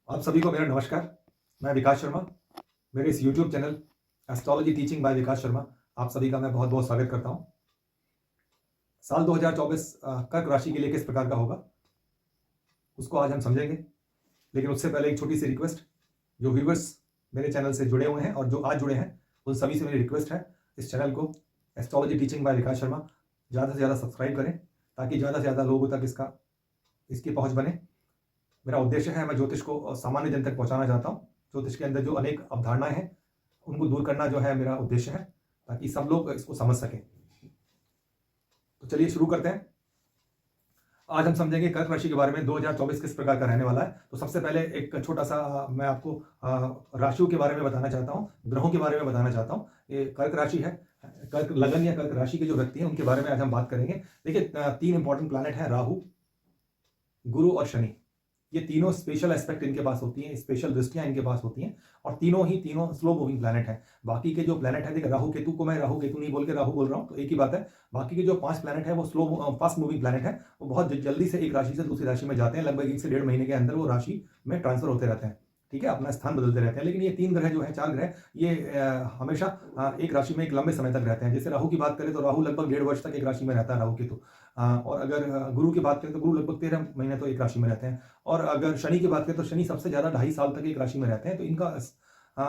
आप सभी को मेरा नमस्कार। मैं विकास शर्मा। मेरे इस YouTube channel astrology teaching by Vikas Sharma आप सभी का मैं बहुत बहुत स्वागत करता हूं। साल 2024 कर्क राशि के लिए किस प्रकार का होगा उसको आज हम समझेंगे, लेकिन उससे पहले एक छोटी सी रिक्वेस्ट। जो व्यूवर्स मेरे चैनल से जुड़े हुए हैं और जो आज जुड़े हैं उन सभी से मेरी रिक्वेस्ट है, इस चैनल को astrology teaching by Vikas Sharma ज़्यादा से ज़्यादा सब्सक्राइब करें ताकि ज़्यादा से ज़्यादा लोगों तक इसकी पहुँच बने। मेरा उद्देश्य है, मैं ज्योतिष को सामान्य जन तक पहुंचाना चाहता हूं। ज्योतिष के अंदर जो अनेक अवधारणाएं हैं उनको दूर करना जो है मेरा उद्देश्य है, ताकि सब लोग इसको समझ सकें। तो चलिए शुरू करते हैं। आज हम समझेंगे कर्क राशि के बारे में 2024 किस प्रकार का रहने वाला है। तो सबसे पहले एक छोटा सा मैं आपको राशियों के बारे में बताना चाहता हूँ, ग्रहों के बारे में बताना चाहता हूँ। ये कर्क राशि है, कर्क लगन या कर्क राशि के जो व्यक्ति हैं उनके बारे में आज हम बात करेंगे। देखिए, 3 इंपॉर्टेंट प्लैनेट हैं, राहु, गुरु और शनि। ये तीनों स्पेशल एस्पेक्ट इनके पास होती हैं, स्पेशल दृष्टियां इनके पास होती हैं, और तीनों स्लो मूविंग प्लैनेट हैं। बाकी के जो प्लैनेट है, देखिए राहु केतु को मैं राहु केतु नहीं बोल के राहु बोल रहा हूं, तो एक ही बात है। बाकी के जो 5 प्लैनेट है वो फास्ट मूविंग प्लैनेट है। वो बहुत जल्दी से एक राशि से दूसरी राशि में जाते हैं, लगभग 1 से 1.5 महीने के अंदर वो राशि में ट्रांसफर होते रहते हैं। ठीक है, अपना स्थान बदलते रहते हैं। लेकिन ये 3 ग्रह जो है, 4 ग्रह, ये हमेशा एक राशि में एक लंबे समय तक रहते हैं। जैसे राहु की बात करें तो राहु लगभग 1.5 वर्ष तक एक राशि में रहता है, राहु केतु। और अगर गुरु की बात करें तो गुरु लगभग 13 महीने तो एक राशि में रहते हैं। और अगर शनि की बात करें तो शनि सबसे ज्यादा 2.5 साल तक एक राशि में रहते हैं। तो इनका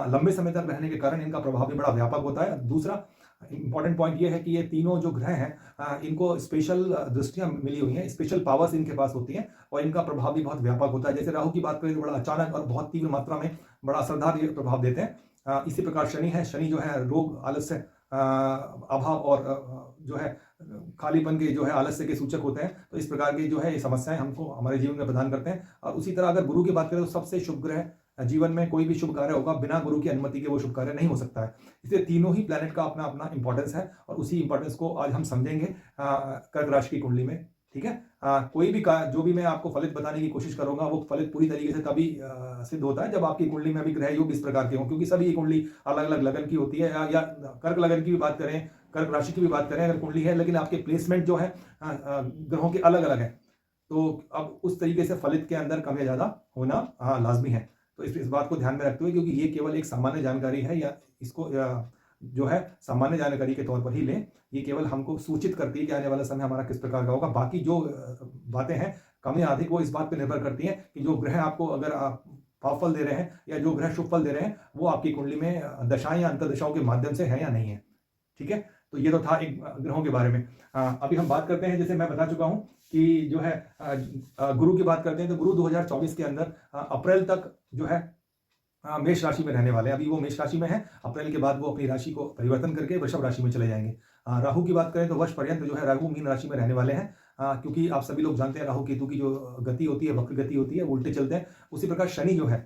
लंबे समय तक रहने के कारण इनका प्रभाव भी बड़ा व्यापक होता है। दूसरा इंपॉर्टेंट पॉइंट ये है कि ये तीनों जो ग्रह हैं इनको स्पेशल दृष्टियां मिली हुई हैं, स्पेशल पावर्स इनके पास होती हैं, और इनका प्रभाव भी बहुत व्यापक होता है। जैसे राहु की बात करें तो बड़ा अचानक और बहुत तीव्र मात्रा में बड़ा असरदार ये प्रभाव देते हैं। इसी प्रकार शनि है, शनि जो है रोग, आलस्य, अभाव और जो है खालीपन के जो है आलस्य के सूचक होते हैं। तो इस प्रकार की जो है ये समस्याएं हमको हमारे जीवन में प्रदान करते हैं। और उसी तरह अगर गुरु की बात करें तो सबसे शुभ ग्रह, जीवन में कोई भी शुभ कार्य होगा बिना गुरु की अनुमति के वो शुभ कार्य नहीं हो सकता है। इसलिए तीनों ही प्लैनेट का अपना अपना इंपॉर्टेंस है, और उसी इंपॉर्टेंस को आज हम समझेंगे कर्क राशि की कुंडली में। ठीक है, कोई भी जो भी मैं आपको फलित बताने की कोशिश करूंगा वो फलित पूरी तरीके से तभी सिद्ध होता है जब आपकी कुंडली में भी ग्रह योग इस प्रकार के हों, क्योंकि सभी कुंडली अलग अलग लगन की होती है। या कर्क लगन की भी बात करें, कर्क राशि की भी बात करें, अगर कुंडली है लेकिन आपके प्लेसमेंट जो है ग्रहों के अलग अलग है, तो अब उस तरीके से फलित के अंदर कम या ज्यादा होना लाजमी है। तो इस बात को ध्यान में रखते हुए, क्योंकि ये केवल एक सामान्य जानकारी है, या इसको जो है सामान्य जानकारी के तौर पर ही लें, ये केवल हमको सूचित करती है कि आने वाला समय हमारा किस प्रकार का होगा। बाकी जो बातें हैं कम या अधिक वो इस बात पर निर्भर करती हैं कि जो ग्रह आपको अगर पाप फल दे रहे हैं या जो ग्रह शुभ फल दे रहे हैं वो आपकी कुंडली में दशाएं या अंतर्दशाओं के माध्यम से है या नहीं है। ठीक है, तो ये तो था एक ग्रहों के बारे में। अभी हम बात करते हैं, जैसे मैं बता चुका हूं कि जो है गुरु की बात करते हैं तो गुरु 2024 के अंदर अप्रैल तक जो है मेष राशि में रहने वाले हैं। अभी वो मेष राशि में है, अप्रैल के बाद वो अपनी राशि को परिवर्तन करके वृषभ राशि में चले जाएंगे। राहु की बात करें तो वर्ष पर्यंत जो है राहु मीन राशि में रहने वाले हैं, क्योंकि आप सभी लोग जानते हैं राहु केतु की जो गति होती है वक्र गति होती है, उल्टे चलते हैं। उसी प्रकार शनि जो है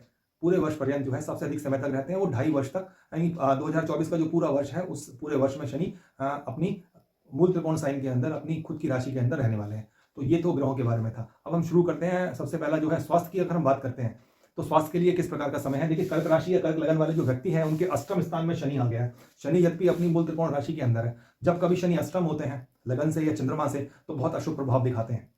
पूरे वर्ष पर्यंत जो है सबसे अधिक समय तक रहते हैं, वो 2.5 वर्ष तक, यानी 2024 का जो पूरा वर्ष है उस पूरे वर्ष में शनि अपनी मूल त्रिकोण साइन के अंदर अपनी खुद की राशि के अंदर रहने वाले हैं। तो ये तो ग्रहों के बारे में था। अब हम शुरू करते हैं। सबसे पहला जो है स्वास्थ्य की अगर हम बात करते हैं तो स्वास्थ्य के लिए किस प्रकार का समय है। देखिए, कर्क राशि या कर्क लगन वाले जो व्यक्ति हैं उनके अष्टम स्थान में शनि आ गया है। शनि यद्यपि अपनी मूल त्रिकोण राशि के अंदर है, जब कभी शनि अष्टम होते हैं लगन से या चंद्रमा से तो बहुत अशुभ प्रभाव दिखाते हैं।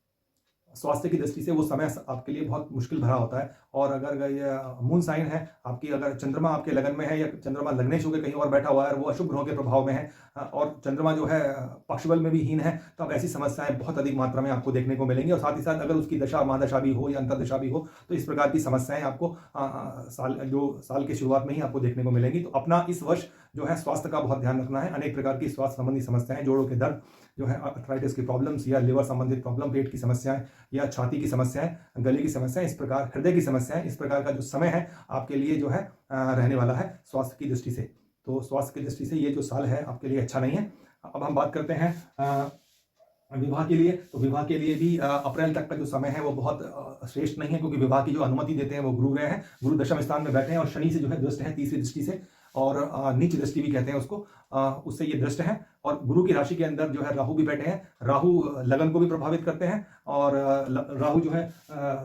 स्वास्थ्य की दृष्टि से वो समय आपके लिए बहुत मुश्किल भरा होता है। और अगर ये मून साइन है आपकी, अगर चंद्रमा आपके लगन में है या चंद्रमा लग्नेश होकर कहीं और बैठा हुआ है, वो अशुभ ग्रहों के प्रभाव में है, और चंद्रमा जो है पक्षबल में भी हीन है, तो अब ऐसी समस्याएं बहुत अधिक मात्रा में आपको देखने को मिलेंगी। और साथ ही साथ अगर उसकी दशा महादशा भी हो या अंतरदशा भी हो तो इस प्रकार की समस्याएं आपको साल के शुरुआत में ही आपको देखने को मिलेंगी। तो अपना इस वर्ष जो है स्वास्थ्य का बहुत ध्यान रखना है। अनेक प्रकार की स्वास्थ्य संबंधी समस्याएं, जोड़ों के दर्द जो है, अर्थराइटिस की प्रॉब्लम्स या लिवर संबंधित प्रॉब्लम, पेट की समस्याएं या छाती की समस्याएं, गले की समस्याएं, इस प्रकार हृदय की समस्याएं, इस प्रकार का जो समय है आपके लिए जो है रहने वाला है स्वास्थ्य की दृष्टि से। तो स्वास्थ्य की दृष्टि से ये जो साल है आपके लिए अच्छा नहीं है। अब हम बात करते हैं विवाह के लिए। तो विवाह के लिए भी अप्रैल तक का जो समय है वो बहुत श्रेष्ठ नहीं है, क्योंकि विवाह की जो अनुमति देते हैं वो गुरु ग्रह हैं। गुरु दशम स्थान में बैठे हैं और शनि से जो है दृष्ट है तीसरी दृष्टि से, और नीच दृष्टि भी कहते हैं उसको। उससे ये दृष्ट है। और गुरु की राशि के अंदर जो है राहु भी बैठे हैं। राहु लगन को भी प्रभावित करते हैं और राहु जो है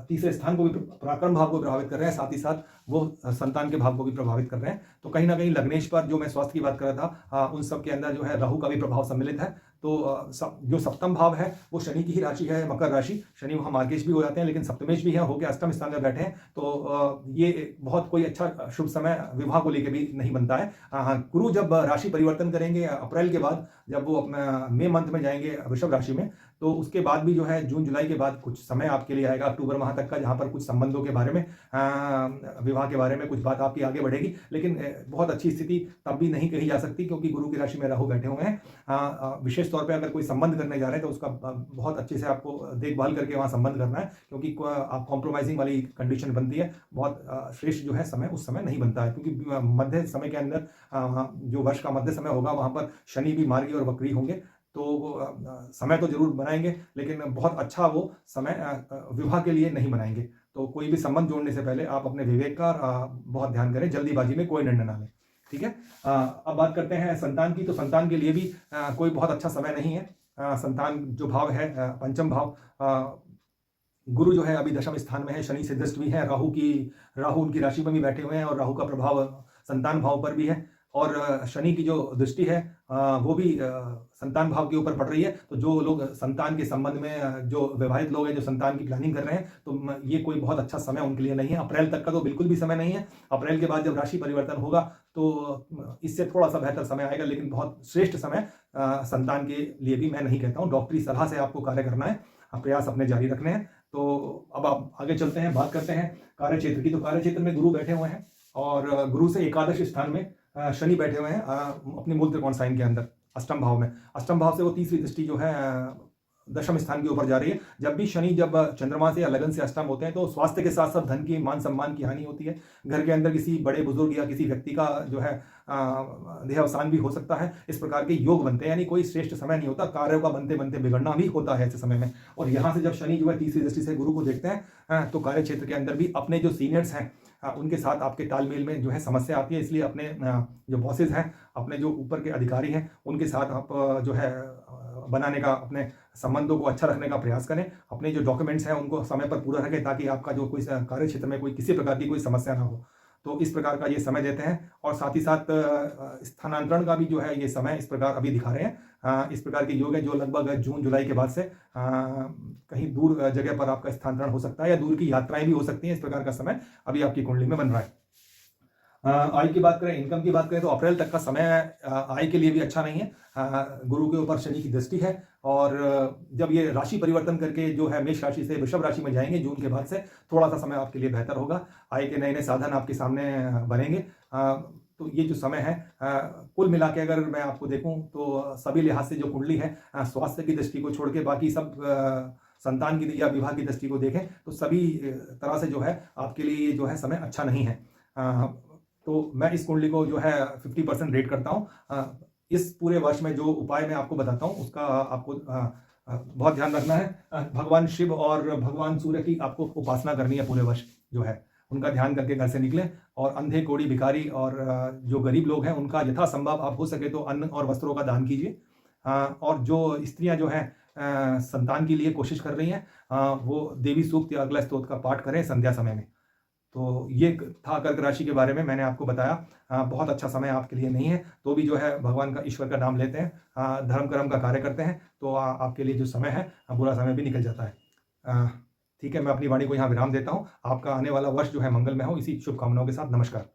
तीसरे स्थान को भी, पराक्रम भाव को प्रभावित कर रहे हैं, साथ ही साथ वो संतान के भाव को भी प्रभावित कर रहे हैं। तो कहीं ना कहीं लग्नेश पर जो मैं स्वास्थ्य की बात कर रहा था, उन सब के अंदर जो है राहु का भी प्रभाव सम्मिलित है। तो जो सप्तम भाव है वो शनि की ही राशि है, मकर राशि। शनि वहाँ मार्गेश भी हो जाते हैं लेकिन सप्तमेश भी है होकर अष्टम स्थान में बैठे हैं। तो ये बहुत कोई अच्छा शुभ समय विवाह को लेकर भी नहीं बनता है। हाँ, गुरु जब राशि परिवर्तन करेंगे अप्रैल के बाद, जब वो अपना मई मंथ में जाएंगे वृषभ राशि में, तो उसके बाद भी जो है जून जुलाई के बाद कुछ समय आपके लिए आएगा अक्टूबर माह तक का, जहाँ पर कुछ संबंधों के बारे में, विवाह के बारे में कुछ बात आपकी आगे बढ़ेगी। लेकिन बहुत अच्छी स्थिति तब भी नहीं कही जा सकती क्योंकि गुरु की राशि में राहु बैठे हुए हैं। विशेष तौर पे अगर कोई संबंध करने जा रहे हैं तो उसका बहुत अच्छे से आपको देखभाल करके वहाँ संबंध करना है, क्योंकि आप कॉम्प्रोमाइजिंग वाली कंडीशन बनती है। बहुत श्रेष्ठ जो है समय उस समय नहीं बनता है, क्योंकि मध्य समय के अंदर जो वर्ष का मध्य समय होगा वहाँ पर शनि भी मार्गी और वक्री होंगे। तो समय तो जरूर बनाएंगे लेकिन बहुत अच्छा वो समय विवाह के लिए नहीं बनाएंगे। तो कोई भी संबंध जोड़ने से पहले आप अपने विवेक का बहुत ध्यान करें, जल्दीबाजी में कोई निर्णय ना लें। ठीक है। अब बात करते हैं संतान की। तो संतान के लिए भी कोई बहुत अच्छा समय नहीं है। संतान जो भाव है पंचम भाव, गुरु जो है अभी दशम स्थान में है, शनि से दृष्ट भी है, राहु उनकी राशि में भी बैठे हुए हैं और राहु का प्रभाव संतान भाव पर भी है। और शनि की जो दृष्टि है वो भी संतान भाव के ऊपर पड़ रही है। तो जो लोग संतान के संबंध में, जो विवाहित लोग हैं, जो संतान की प्लानिंग कर रहे हैं, तो ये कोई बहुत अच्छा समय उनके लिए नहीं है। अप्रैल तक का तो बिल्कुल भी समय नहीं है। अप्रैल के बाद जब राशि परिवर्तन होगा तो इससे थोड़ा सा बेहतर समय आएगा, लेकिन बहुत श्रेष्ठ समय संतान के लिए भी मैं नहीं कहता हूँ। डॉक्टरी सलाह से आपको कार्य करना है, प्रयास अपने जारी रखने हैं। तो अब आप आगे चलते हैं, बात करते हैं कार्य क्षेत्र की। तो कार्य क्षेत्र में गुरु बैठे हुए हैं और गुरु से एकादश स्थान में शनि बैठे हुए हैं अपनी मूल त्रिकोण साइन के अंदर अष्टम भाव में। अष्टम भाव से वो तीसरी दृष्टि जो है दशम स्थान के ऊपर जा रही है। जब भी शनि जब चंद्रमा से या लगन से अष्टम होते हैं तो स्वास्थ्य के साथ साथ धन की, मान सम्मान की हानि होती है। घर के अंदर किसी बड़े बुजुर्ग या किसी व्यक्ति का जो है देहावसान भी हो सकता है। इस प्रकार के योग बनते हैं, यानी कोई श्रेष्ठ समय नहीं होता। कार्यों का बनते बनते बिगड़ना भी होता है ऐसे समय में। और यहाँ से जब शनि जो है तीसरी दृष्टि से गुरु को देखते हैं तो कार्य क्षेत्र के अंदर भी अपने जो सीनियर्स हैं उनके साथ आपके तालमेल में जो है समस्या आती है। इसलिए अपने जो बॉसेज हैं, अपने जो ऊपर के अधिकारी हैं, उनके साथ आप जो है बनाने का, अपने संबंधों को अच्छा रखने का प्रयास करें। अपने जो डॉक्यूमेंट्स हैं उनको समय पर पूरा रखें ताकि आपका जो कोई कार्य क्षेत्र में कोई किसी प्रकार की कोई समस्या ना हो। तो इस प्रकार का ये समय देते हैं। और साथ ही साथ स्थानांतरण का भी जो है ये समय इस प्रकार अभी दिखा रहे हैं। इस प्रकार के योग है जो लगभग जून जुलाई के बाद से कहीं दूर जगह पर आपका स्थानांतरण हो सकता है या दूर की यात्राएं भी हो सकती हैं। इस प्रकार का समय अभी आपकी कुंडली में बन रहा है। आय की बात करें, इनकम की बात करें तो अप्रैल तक का समय आय के लिए भी अच्छा नहीं है। गुरु के ऊपर शनि की दृष्टि है और जब ये राशि परिवर्तन करके जो है मेष राशि से वृषभ राशि में जाएंगे जून के बाद से, थोड़ा सा समय आपके लिए बेहतर होगा। आय के नए नए साधन आपके सामने बनेंगे। तो ये जो समय है कुल मिला के अगर मैं आपको देखूं तो सभी लिहाज से जो कुंडली है, स्वास्थ्य की दृष्टि को छोड़ के बाकी सब, संतान की या विवाह की दृष्टि को देखें तो सभी तरह से जो है आपके लिए जो है समय अच्छा नहीं है। तो मैं इस कुंडली को जो है 50% रेट करता हूँ। इस पूरे वर्ष में जो उपाय मैं आपको बताता हूँ उसका आपको बहुत ध्यान रखना है। भगवान शिव और भगवान सूर्य की आपको उपासना करनी है पूरे वर्ष जो है, उनका ध्यान करके घर से निकलें। और अंधे, कोढ़ी, भिखारी और जो गरीब लोग हैं उनका यथासंभव आप हो सके तो अन्न और वस्त्रों का दान कीजिए। और जो स्त्रियां जो हैं संतान के लिए कोशिश कर रही हैं वो देवी सूक्त या अगला स्तोत्र का पाठ करें संध्या समय में। तो ये था कर्क राशि के बारे में, मैंने आपको बताया। बहुत अच्छा समय आपके लिए नहीं है, तो भी जो है भगवान का, ईश्वर का नाम लेते हैं, धर्म कर्म का कार्य करते हैं तो आपके लिए जो समय है बुरा समय भी निकल जाता है। ठीक है, मैं अपनी वाणी को यहाँ विराम देता हूँ। आपका आने वाला वर्ष जो है मंगलमय हो, इसी शुभकामनाओं के साथ नमस्कार।